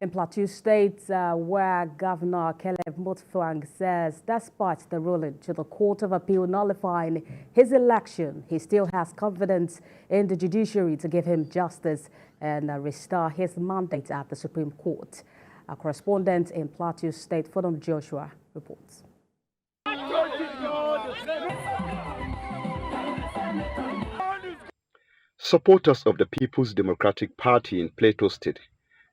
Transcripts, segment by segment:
In Plateau State, where Governor Caleb Mutfwang says despite the ruling to the Court of Appeal nullifying his election, he still has confidence in the judiciary to give him justice and restore his mandate at the Supreme Court. Our correspondent in Plateau State, Joshua, reports. Supporters of the People's Democratic Party in Plateau State,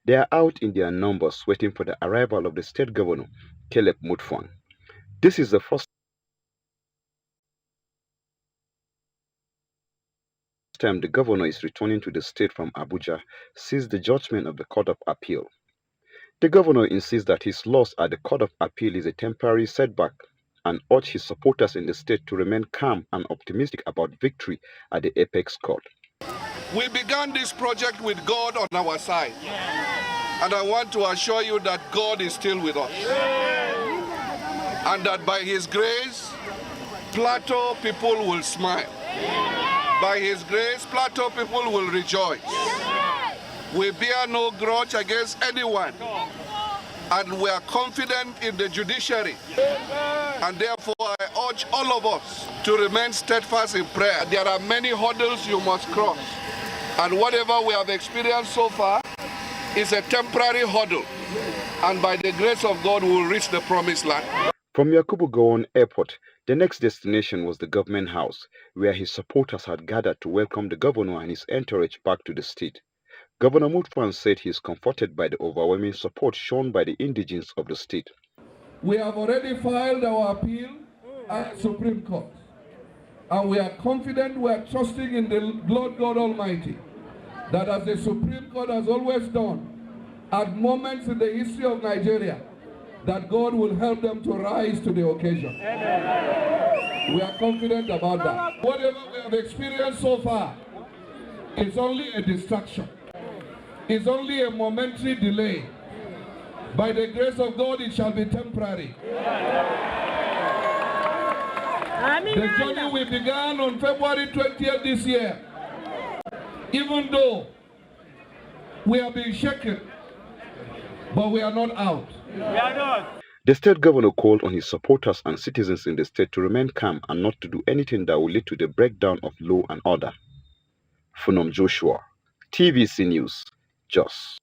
they are out in their numbers waiting for the arrival of the state governor, Caleb Mutfwang. This is the first time the governor is returning to the state from Abuja since the judgment of the Court of Appeal. The governor insists that his loss at the Court of Appeal is a temporary setback and urges his supporters in the state to remain calm and optimistic about victory at the Apex Court. We began this project with God on our side. And I want to assure you that God is still with us. And that by His grace, Plateau people will smile. By His grace, Plateau people will rejoice. We bear no grudge against anyone. And we are confident in the judiciary. And therefore, I urge all of us to remain steadfast in prayer. There are many hurdles you must cross. And whatever we have experienced so far is a temporary hurdle. And by the grace of God, we will reach the promised land. From Yakubu Gowon Airport, the next destination was the government house, where his supporters had gathered to welcome the governor and his entourage back to the state. Governor Mutfwang said he is comforted by the overwhelming support shown by the indigents of the state. We have already filed our appeal at the Supreme Court. And we are confident, we are trusting in the Lord God Almighty, that as the Supreme Court has always done, at moments in the history of Nigeria, that God will help them to rise to the occasion. Amen. We are confident about that. Whatever we have experienced so far is only a distraction. It's only a momentary delay. By the grace of God, it shall be temporary. The journey we began on February 20th this year, even though we have been shaken, but we are not out. The state governor called on his supporters and citizens in the state to remain calm and not to do anything that will lead to the breakdown of law and order. Joshua, TVC News, Jos.